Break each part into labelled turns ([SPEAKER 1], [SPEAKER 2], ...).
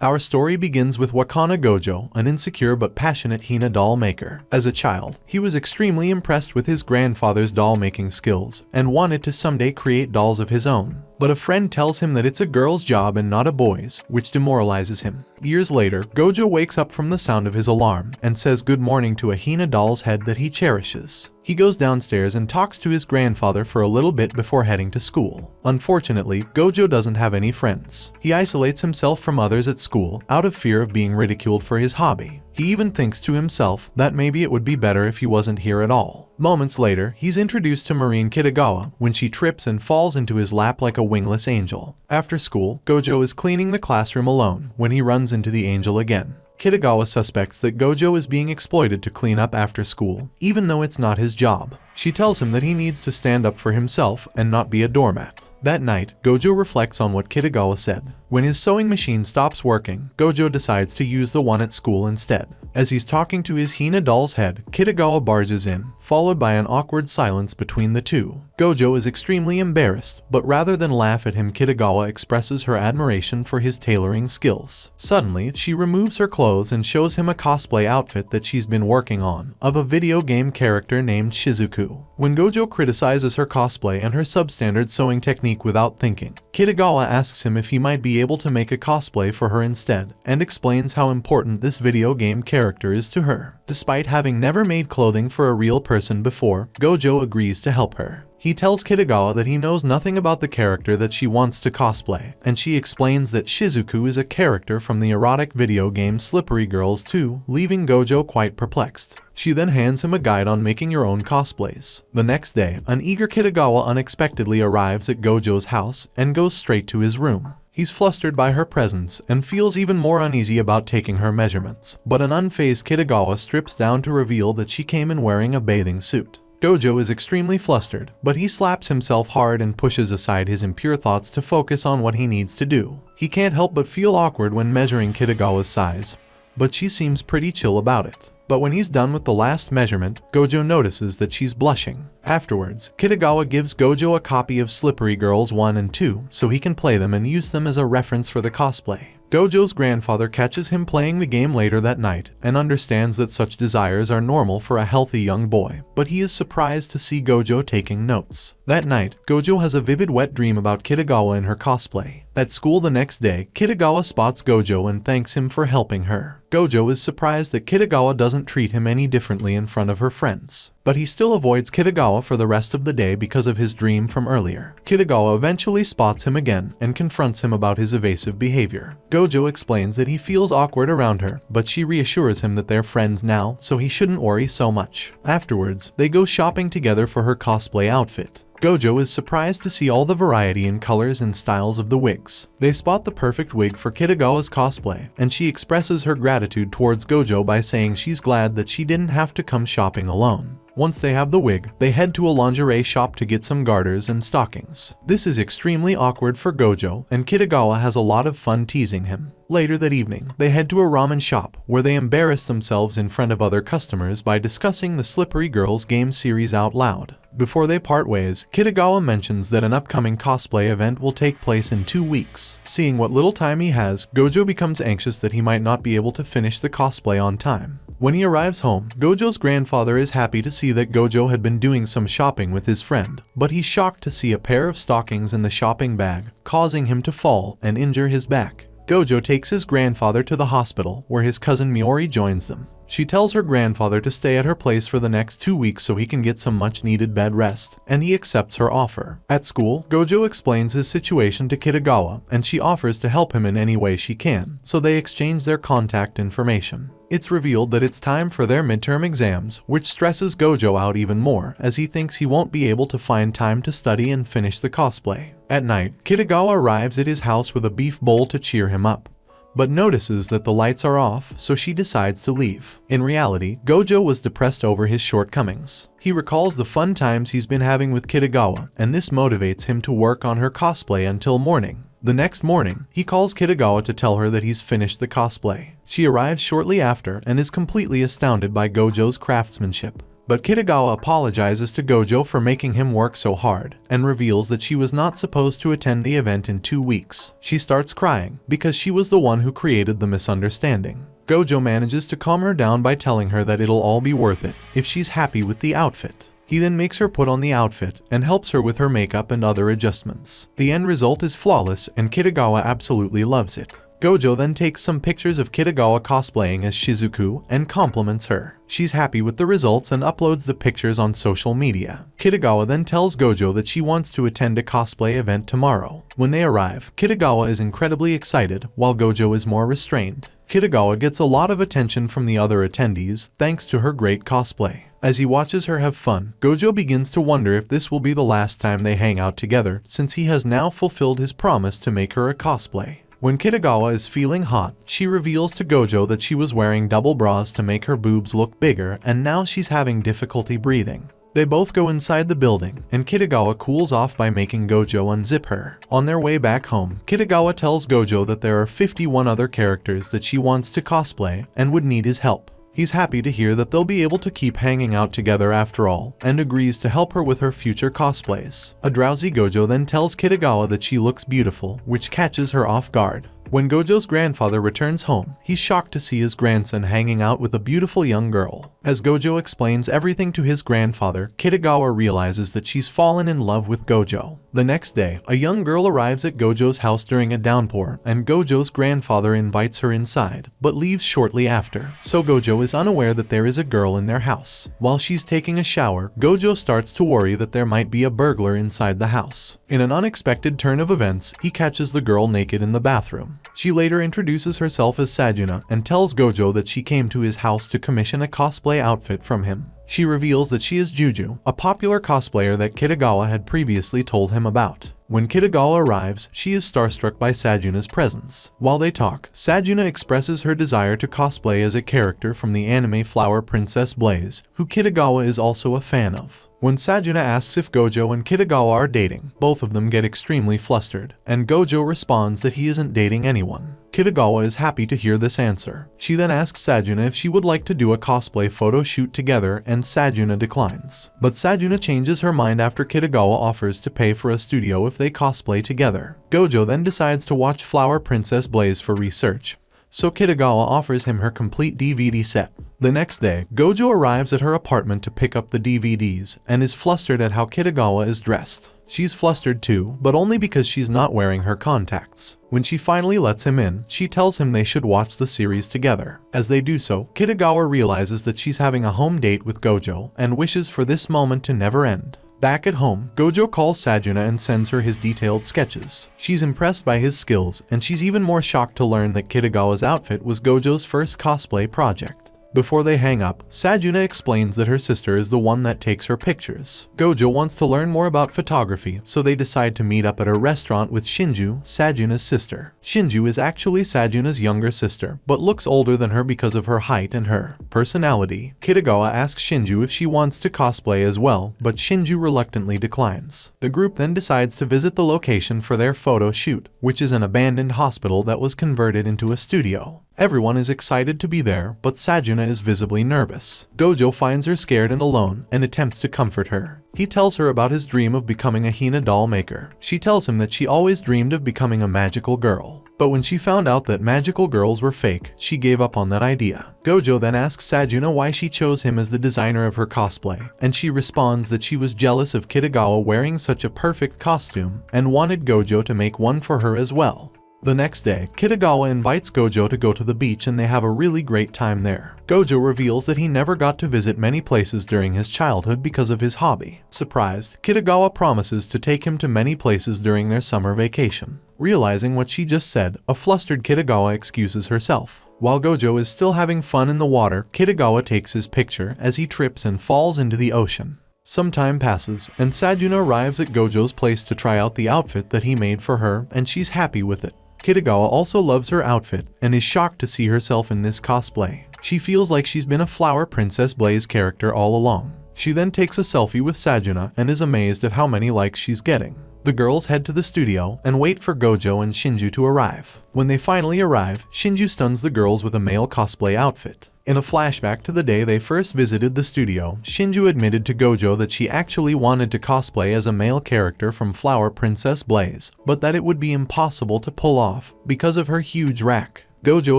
[SPEAKER 1] Our story begins with Wakana Gojou, an insecure but passionate hina doll maker. As a child, he was extremely impressed with his grandfather's doll making skills and wanted to someday create dolls of his own. But a friend tells him that it's a girl's job and not a boy's, which demoralizes him. Years later, Gojou wakes up from the sound of his alarm and says good morning to a hina doll's head that he cherishes. He goes downstairs and talks to his grandfather for a little bit before heading to school. Unfortunately, Gojou doesn't have any friends. He isolates himself from others at school out of fear of being ridiculed for his hobby. He even thinks to himself that maybe it would be better if he wasn't here at all. Moments later, he's introduced to Marin Kitagawa when she trips and falls into his lap like a wingless angel. After school, Gojou is cleaning the classroom alone when he runs into the angel again. Kitagawa suspects that Gojou is being exploited to clean up after school, even though it's not his job. She tells him that he needs to stand up for himself and not be a doormat. That night, Gojou reflects on what Kitagawa said. When his sewing machine stops working, Gojou decides to use the one at school instead. As he's talking to his hina doll's head, Kitagawa barges in, followed by an awkward silence between the two. Gojou is extremely embarrassed, but rather than laugh at him, Kitagawa expresses her admiration for his tailoring skills. Suddenly, she removes her clothes and shows him a cosplay outfit that she's been working on, of a video game character named Shizuku. When Gojou criticizes her cosplay and her substandard sewing technique without thinking, Kitagawa asks him if he might be able to make a cosplay for her instead, and explains how important this video game character is to her. Despite having never made clothing for a real person before, Gojou agrees to help her. He tells Kitagawa that he knows nothing about the character that she wants to cosplay, and she explains that Shizuku is a character from the erotic video game Slippery Girls 2, leaving Gojou quite perplexed. She then hands him a guide on making your own cosplays. The next day, an eager Kitagawa unexpectedly arrives at Gojou's house and goes straight to his room. He's flustered by her presence and feels even more uneasy about taking her measurements, but an unfazed Kitagawa strips down to reveal that she came in wearing a bathing suit. Gojou is extremely flustered, but he slaps himself hard and pushes aside his impure thoughts to focus on what he needs to do. He can't help but feel awkward when measuring Kitagawa's size, but she seems pretty chill about it. But when he's done with the last measurement, Gojou notices that she's blushing. Afterwards, Kitagawa gives Gojou a copy of Slippery Girls 1 and 2 so he can play them and use them as a reference for the cosplay. Gojou's grandfather catches him playing the game later that night and understands that such desires are normal for a healthy young boy, but he is surprised to see Gojou taking notes. That night, Gojou has a vivid wet dream about Kitagawa in her cosplay. At school the next day, Kitagawa spots Gojou and thanks him for helping her. Gojou is surprised that Kitagawa doesn't treat him any differently in front of her friends, but he still avoids Kitagawa for the rest of the day because of his dream from earlier. Kitagawa eventually spots him again and confronts him about his evasive behavior. Gojou explains that he feels awkward around her, but she reassures him that they're friends now, so he shouldn't worry so much. Afterwards, they go shopping together for her cosplay outfit. Gojou is surprised to see all the variety in colors and styles of the wigs. They spot the perfect wig for Kitagawa's cosplay, and she expresses her gratitude towards Gojou by saying she's glad that she didn't have to come shopping alone. Once they have the wig, they head to a lingerie shop to get some garters and stockings. This is extremely awkward for Gojou, and Kitagawa has a lot of fun teasing him. Later that evening, they head to a ramen shop where they embarrass themselves in front of other customers by discussing the Slippery Girls game series out loud. Before they part ways, Kitagawa mentions that an upcoming cosplay event will take place in 2 weeks. Seeing what little time he has, Gojou becomes anxious that he might not be able to finish the cosplay on time. When he arrives home, Gojou's grandfather is happy to see that Gojou had been doing some shopping with his friend, but he's shocked to see a pair of stockings in the shopping bag, causing him to fall and injure his back. Gojou takes his grandfather to the hospital, where his cousin Miori joins them. She tells her grandfather to stay at her place for the next 2 weeks so he can get some much-needed bed rest, and he accepts her offer. At school, Gojou explains his situation to Kitagawa, and she offers to help him in any way she can, so they exchange their contact information. It's revealed that it's time for their midterm exams, which stresses Gojou out even more, as he thinks he won't be able to find time to study and finish the cosplay. At night, Kitagawa arrives at his house with a beef bowl to cheer him up, but notices that the lights are off, so she decides to leave. In reality, Gojou was depressed over his shortcomings. He recalls the fun times he's been having with Kitagawa, and this motivates him to work on her cosplay until morning. The next morning, he calls Kitagawa to tell her that he's finished the cosplay. She arrives shortly after and is completely astounded by Gojou's craftsmanship. But Kitagawa apologizes to Gojou for making him work so hard, and reveals that she was not supposed to attend the event in 2 weeks. She starts crying, because she was the one who created the misunderstanding. Gojou manages to calm her down by telling her that it'll all be worth it, if she's happy with the outfit. He then makes her put on the outfit, and helps her with her makeup and other adjustments. The end result is flawless, and Kitagawa absolutely loves it. Gojou then takes some pictures of Kitagawa cosplaying as Shizuku and compliments her. She's happy with the results and uploads the pictures on social media. Kitagawa then tells Gojou that she wants to attend a cosplay event tomorrow. When they arrive, Kitagawa is incredibly excited, while Gojou is more restrained. Kitagawa gets a lot of attention from the other attendees thanks to her great cosplay. As he watches her have fun, Gojou begins to wonder if this will be the last time they hang out together, since he has now fulfilled his promise to make her a cosplay. When Kitagawa is feeling hot, she reveals to Gojou that she was wearing double bras to make her boobs look bigger, and now she's having difficulty breathing. They both go inside the building, and Kitagawa cools off by making Gojou unzip her. On their way back home, Kitagawa tells Gojou that there are 51 other characters that she wants to cosplay and would need his help. He's happy to hear that they'll be able to keep hanging out together after all, and agrees to help her with her future cosplays. A drowsy Gojou then tells Kitagawa that she looks beautiful, which catches her off guard. When Gojou's grandfather returns home, he's shocked to see his grandson hanging out with a beautiful young girl. As Gojou explains everything to his grandfather, Kitagawa realizes that she's fallen in love with Gojou. The next day, a young girl arrives at Gojou's house during a downpour, and Gojou's grandfather invites her inside, but leaves shortly after, so Gojou is unaware that there is a girl in their house. While she's taking a shower, Gojou starts to worry that there might be a burglar inside the house. In an unexpected turn of events, he catches the girl naked in the bathroom. She later introduces herself as Sajuna and tells Gojou that she came to his house to commission a cosplay outfit from him. She reveals that she is Juju, a popular cosplayer that Kitagawa had previously told him about. When Kitagawa arrives, she is starstruck by Sajuna's presence. While they talk, Sajuna expresses her desire to cosplay as a character from the anime Flower Princess Blaze, who Kitagawa is also a fan of. When Sajuna asks if Gojou and Kitagawa are dating, both of them get extremely flustered, and Gojou responds that he isn't dating anyone. Kitagawa is happy to hear this answer. She then asks Sajuna if she would like to do a cosplay photo shoot together, and Sajuna declines. But Sajuna changes her mind after Kitagawa offers to pay for a studio if they cosplay together. Gojou then decides to watch Flower Princess Blaze for research, so Kitagawa offers him her complete DVD set. The next day, Gojou arrives at her apartment to pick up the DVDs, and is flustered at how Kitagawa is dressed. She's flustered too, but only because she's not wearing her contacts. When she finally lets him in, she tells him they should watch the series together. As they do so, Kitagawa realizes that she's having a home date with Gojou, and wishes for this moment to never end. Back at home, Gojou calls Sajuna and sends her his detailed sketches. She's impressed by his skills, and she's even more shocked to learn that Kitagawa's outfit was Gojou's first cosplay project. Before they hang up, Sajuna explains that her sister is the one that takes her pictures. Gojou wants to learn more about photography, so they decide to meet up at a restaurant with Shinju, Sajuna's sister. Shinju is actually Sajuna's younger sister, but looks older than her because of her height and her personality. Kitagawa asks Shinju if she wants to cosplay as well, but Shinju reluctantly declines. The group then decides to visit the location for their photo shoot, which is an abandoned hospital that was converted into a studio. Everyone is excited to be there, but Sajuna is visibly nervous. Gojou finds her scared and alone, and attempts to comfort her. He tells her about his dream of becoming a hina doll maker. She tells him that she always dreamed of becoming a magical girl. But when she found out that magical girls were fake, she gave up on that idea. Gojou then asks Sajuna why she chose him as the designer of her cosplay, and she responds that she was jealous of Kitagawa wearing such a perfect costume, and wanted Gojou to make one for her as well. The next day, Kitagawa invites Gojou to go to the beach, and they have a really great time there. Gojou reveals that he never got to visit many places during his childhood because of his hobby. Surprised, Kitagawa promises to take him to many places during their summer vacation. Realizing what she just said, a flustered Kitagawa excuses herself. While Gojou is still having fun in the water, Kitagawa takes his picture as he trips and falls into the ocean. Some time passes, and Sajuna arrives at Gojou's place to try out the outfit that he made for her, and she's happy with it. Kitagawa also loves her outfit, and is shocked to see herself in this cosplay. She feels like she's been a Flower Princess Blaze character all along. She then takes a selfie with Sajuna and is amazed at how many likes she's getting. The girls head to the studio and wait for Gojo and Shinju to arrive. When they finally arrive, Shinju stuns the girls with a male cosplay outfit. In a flashback to the day they first visited the studio, Shinju admitted to Gojo that she actually wanted to cosplay as a male character from Flower Princess Blaze, but that it would be impossible to pull off because of her huge rack. Gojo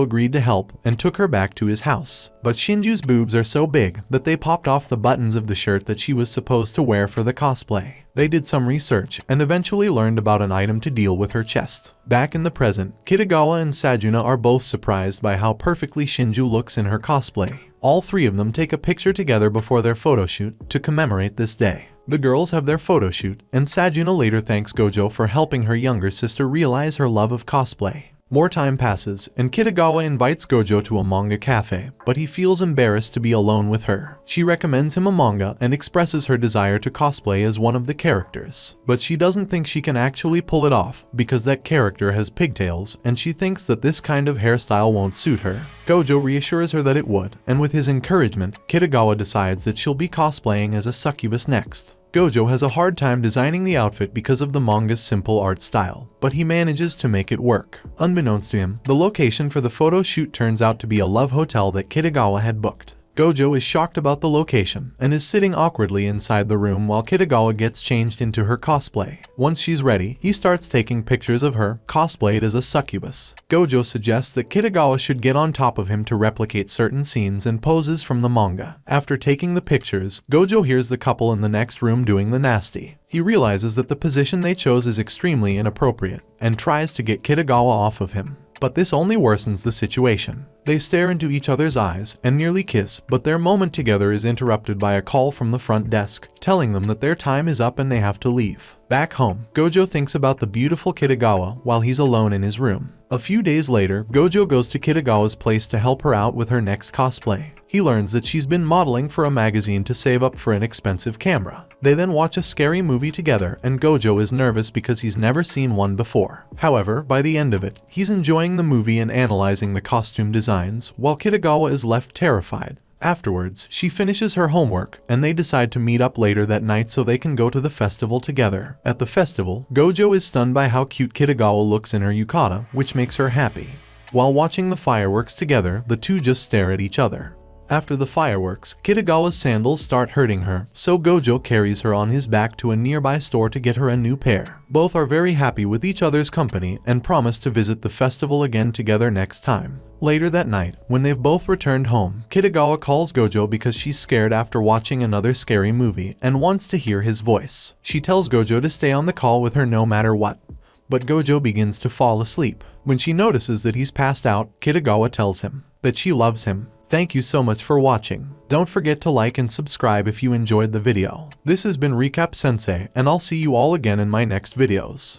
[SPEAKER 1] agreed to help and took her back to his house, but Shinju's boobs are so big that they popped off the buttons of the shirt that she was supposed to wear for the cosplay. They did some research and eventually learned about an item to deal with her chest. Back in the present, Kitagawa and Sajuna are both surprised by how perfectly Shinju looks in her cosplay. All three of them take a picture together before their photoshoot to commemorate this day. The girls have their photoshoot, and Sajuna later thanks Gojo for helping her younger sister realize her love of cosplay. More time passes, and Kitagawa invites Gojo to a manga cafe, but he feels embarrassed to be alone with her. She recommends him a manga and expresses her desire to cosplay as one of the characters. But she doesn't think she can actually pull it off, because that character has pigtails, and she thinks that this kind of hairstyle won't suit her. Gojo reassures her that it would, and with his encouragement, Kitagawa decides that she'll be cosplaying as a succubus next. Gojo has a hard time designing the outfit because of the manga's simple art style, but he manages to make it work. Unbeknownst to him, the location for the photo shoot turns out to be a love hotel that Kitagawa had booked. Gojo is shocked about the location and is sitting awkwardly inside the room while Kitagawa gets changed into her cosplay. Once she's ready, he starts taking pictures of her, cosplayed as a succubus. Gojo suggests that Kitagawa should get on top of him to replicate certain scenes and poses from the manga. After taking the pictures, Gojo hears the couple in the next room doing the nasty. He realizes that the position they chose is extremely inappropriate and tries to get Kitagawa off of him. But this only worsens the situation. They stare into each other's eyes and nearly kiss, but their moment together is interrupted by a call from the front desk, telling them that their time is up and they have to leave. Back home, Gojo thinks about the beautiful Kitagawa while he's alone in his room. A few days later, Gojo goes to Kitagawa's place to help her out with her next cosplay. He learns that she's been modeling for a magazine to save up for an expensive camera. They then watch a scary movie together, and Gojo is nervous because he's never seen one before. However, by the end of it, he's enjoying the movie and analyzing the costume designs, while Kitagawa is left terrified. Afterwards, she finishes her homework, and they decide to meet up later that night so they can go to the festival together. At the festival, Gojo is stunned by how cute Kitagawa looks in her yukata, which makes her happy. While watching the fireworks together, the two just stare at each other. After the fireworks, Kitagawa's sandals start hurting her, so Gojo carries her on his back to a nearby store to get her a new pair. Both are very happy with each other's company and promise to visit the festival again together next time. Later that night, when they've both returned home, Kitagawa calls Gojo because she's scared after watching another scary movie and wants to hear his voice. She tells Gojo to stay on the call with her no matter what. But Gojo begins to fall asleep. When she notices that he's passed out, Kitagawa tells him that she loves him. Thank you so much for watching. Don't forget to like and subscribe if you enjoyed the video. This has been Recap Sensei, and I'll see you all again in my next videos.